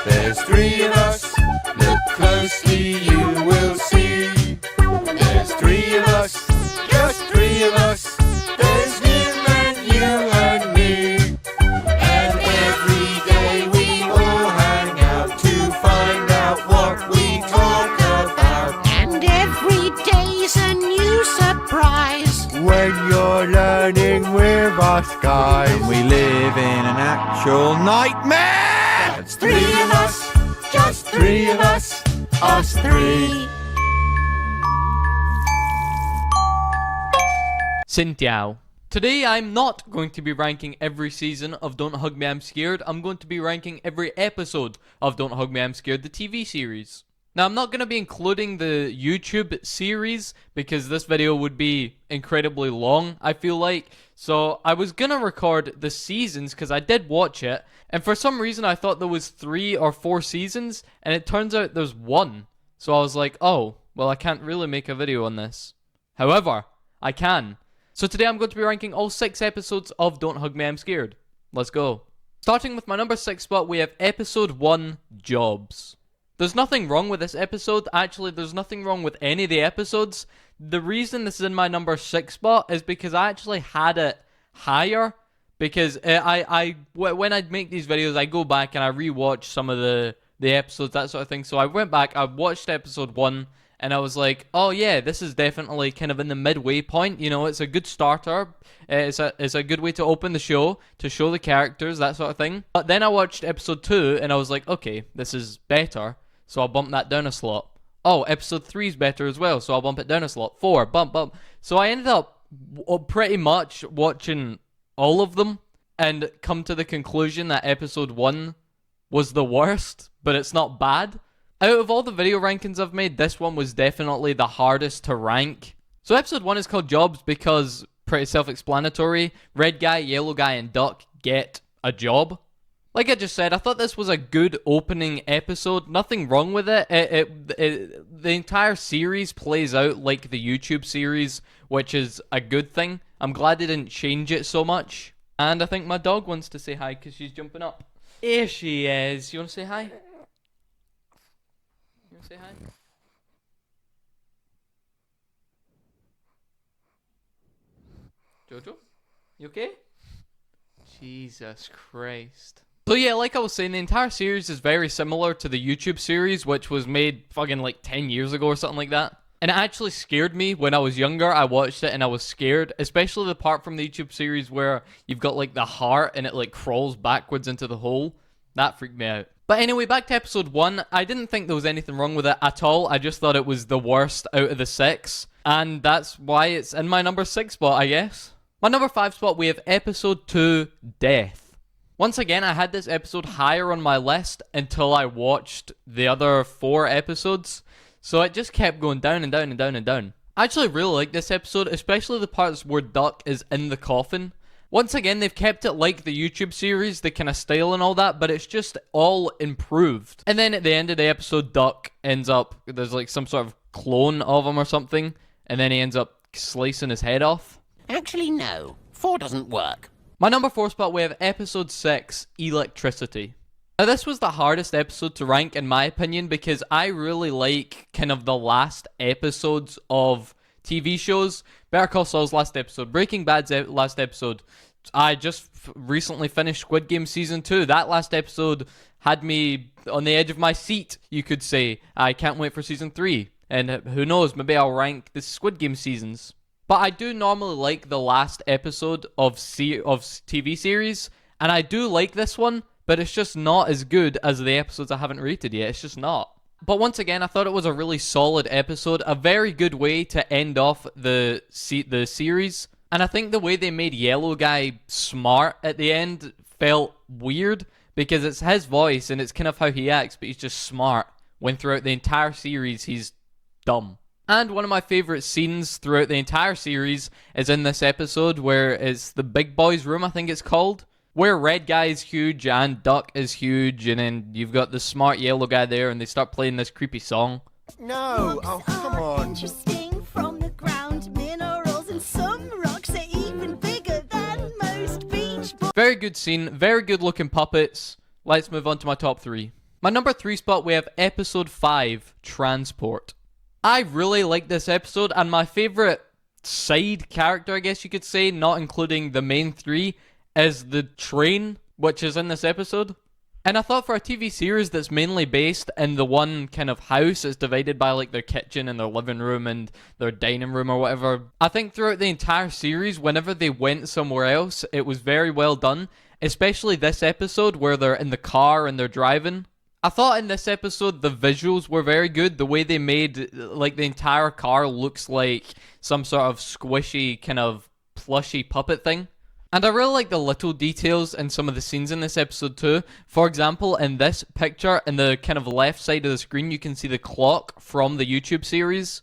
There's three of us, look closely you will see. There's three of us, just three of us. There's him and you and me. And every day we all hang out to find out what we talk about. And every day's a new surprise When you're learning with us guys. And we live in an actual nightmare! There's three of us, just three of us three. Xin Today I'm not going to be ranking every season of Don't Hug Me I'm Scared. I'm going to be ranking every episode of Don't Hug Me I'm Scared, the TV series. Now I'm not going to be including the YouTube series because this video would be incredibly long, I feel like. So I was going to record the seasons because I did watch it, and for some reason I thought there was 3 or 4 seasons, and it turns out there's 1. So I was like, oh, well I can't really make a video on this. However, I can. So today I'm going to be ranking all 6 episodes of Don't Hug Me I'm Scared. Let's go. Starting with my number 6 spot, we have episode 1, Jobs. There's nothing wrong with this episode. Actually, there's nothing wrong with any of the episodes. The reason this is in my number 6 spot is because I actually had it higher. Because when I make these videos, I go back and I rewatch some of the episodes, that sort of thing. So I went back, I watched episode 1, and I was like, oh yeah, this is definitely kind of in the midway point. You know, it's a good starter. It's a good way to open the show, to show the characters, that sort of thing. But then I watched episode 2, and I was like, okay, this is better. So I'll bump that down a slot. Oh, episode 3 is better as well, so I'll bump it down a slot. 4, bump. So I ended up pretty much watching all of them and come to the conclusion that episode 1 was the worst, but it's not bad. Out of all the video rankings I've made, this one was definitely the hardest to rank. So episode 1 is called Jobs because, pretty self-explanatory, red guy, yellow guy, and duck get a job. Like I just said, I thought this was a good opening episode. Nothing wrong with it. The entire series plays out like the YouTube series, which is a good thing. I'm glad they didn't change it so much. And I think my dog wants to say hi because she's jumping up. Here she is. You want to say hi? You want to say hi? Jojo? You okay? Jesus Christ. So yeah, like I was saying, the entire series is very similar to the YouTube series, which was made fucking like 10 years ago or something like that. And it actually scared me when I was younger. I watched it and I was scared, especially the part from the YouTube series where you've got like the heart and it like crawls backwards into the hole. That freaked me out. But anyway, back to episode 1. I didn't think there was anything wrong with it at all. I just thought it was the worst out of the 6. And that's why it's in my number 6 spot, I guess. My number 5 spot, we have episode 2, Death. Once again, I had this episode higher on my list until I watched the other 4 episodes. So it just kept going down and down and down and down. I actually really like this episode, especially the parts where Duck is in the coffin. Once again, they've kept it like the YouTube series, the kind of style and all that, but it's just all improved. And then at the end of the episode, Duck ends up, there's like some sort of clone of him or something, and then he ends up slicing his head off. Actually, no. 4 doesn't work. My number 4 spot, we have episode 6, Electricity. Now this was the hardest episode to rank in my opinion because I really like kind of the last episodes of TV shows. Better Call Saul's last episode, Breaking Bad's last episode. I just recently finished Squid Game Season 2. That last episode had me on the edge of my seat, you could say. I can't wait for Season 3. And who knows, maybe I'll rank the Squid Game seasons. But I do normally like the last episode of TV series, and I do like this one, but it's just not as good as the episodes I haven't rated yet. It's just not. But once again, I thought it was a really solid episode, a very good way to end off the series. And I think the way they made Yellow Guy smart at the end felt weird, because it's his voice and it's kind of how he acts, but he's just smart, when throughout the entire series he's dumb. And one of my favorite scenes throughout the entire series is in this episode where it's the Big Boys room, I think it's called, where Red Guy is huge and Duck is huge, and then you've got the smart Yellow Guy there, and they start playing this creepy song. No, oh come on. Interesting from the ground, minerals and some rocks are even bigger than most beach boys. Very good scene, very good looking puppets. Let's move on to my top 3. My number 3 spot, we have episode 5, Transport. I really like this episode, and my favorite side character, I guess you could say, not including the main 3, is the train, which is in this episode. And I thought for a TV series that's mainly based in the one kind of house, it's divided by like their kitchen and their living room and their dining room or whatever. I think throughout the entire series, whenever they went somewhere else, it was very well done. Especially this episode where they're in the car and they're driving. I thought in this episode the visuals were very good. The way they made like the entire car looks like some sort of squishy kind of plushy puppet thing. And I really like the little details in some of the scenes in this episode too. For example, in this picture, in the kind of left side of the screen, you can see the clock from the YouTube series.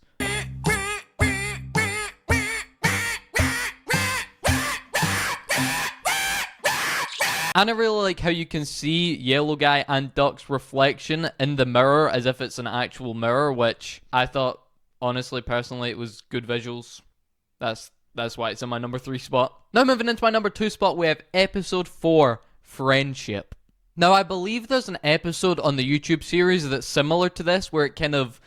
And I really like how you can see Yellow Guy and Duck's reflection in the mirror as if it's an actual mirror, which I thought, honestly, personally, it was good visuals. That's why it's in my number 3 spot. Now moving into my number 2 spot, we have episode 4, Friendship. Now I believe there's an episode on the YouTube series that's similar to this, where it kind of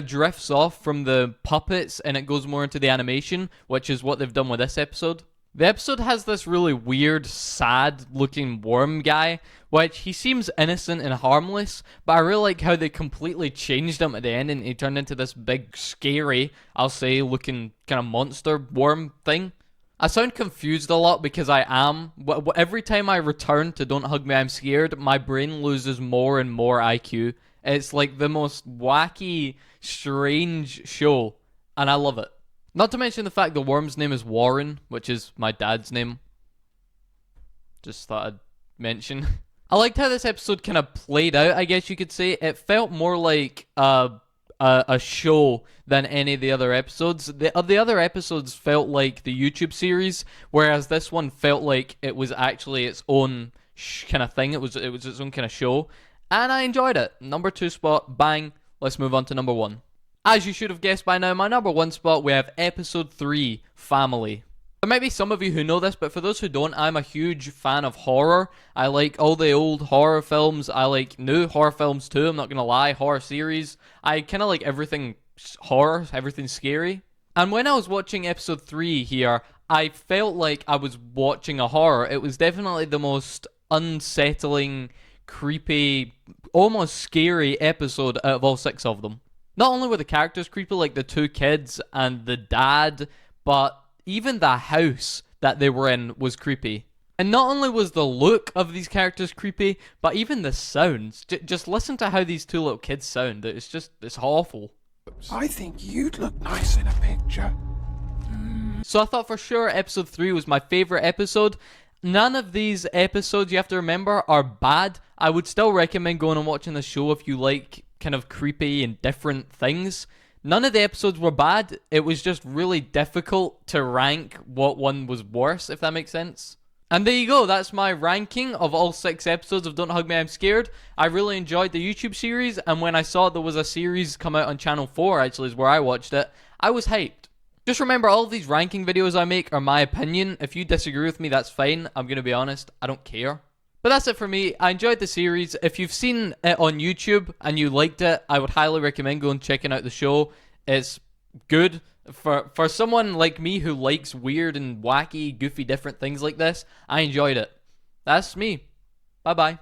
drifts off from the puppets and it goes more into the animation, which is what they've done with this episode. The episode has this really weird, sad-looking worm guy, which he seems innocent and harmless, but I really like how they completely changed him at the end and he turned into this big, scary, I'll say, looking kind of monster worm thing. I sound confused a lot because I am. Every time I return to Don't Hug Me, I'm Scared, my brain loses more and more IQ. It's like the most wacky, strange show, and I love it. Not to mention the fact the worm's name is Warren, which is my dad's name. Just thought I'd mention. I liked how this episode kind of played out, I guess you could say. It felt more like a show than any of the other episodes. The other episodes felt like the YouTube series, whereas this one felt like it was actually its own kind of thing. It was its own kind of show, and I enjoyed it. Number 2 spot, bang. Let's move on to number 1. As you should have guessed by now, my number 1 spot, we have episode 3, Family. There might be some of you who know this, but for those who don't, I'm a huge fan of horror. I like all the old horror films. I like new horror films too, I'm not gonna lie, horror series. I kind of like everything horror, everything scary. And when I was watching episode 3 here, I felt like I was watching a horror. It was definitely the most unsettling, creepy, almost scary episode out of all 6 of them. Not only were the characters creepy, like the 2 kids and the dad, but even the house that they were in was creepy. And not only was the look of these characters creepy, but even the sounds. Just listen to how these 2 little kids sound. It's awful. I think you'd look nice in a picture. So I thought for sure episode 3 was my favorite episode. None of these episodes, you have to remember, are bad. I would still recommend going and watching the show if you like kind of creepy and different things. None of the episodes were bad. It was just really difficult to rank what one was worse, if that makes sense. And there you go, that's my ranking of all 6 episodes of Don't Hug Me, I'm Scared. I really enjoyed the YouTube series, and when I saw there was a series come out on Channel 4, actually is where I watched it, I was hyped. Just remember, all of these ranking videos I make are my opinion. If you disagree with me, that's fine. I'm going to be honest, I don't care. But that's it for me. I enjoyed the series. If you've seen it on YouTube and you liked it, I would highly recommend going and checking out the show. It's good. For someone like me who likes weird and wacky, goofy, different things like this, I enjoyed it. That's me. Bye-bye.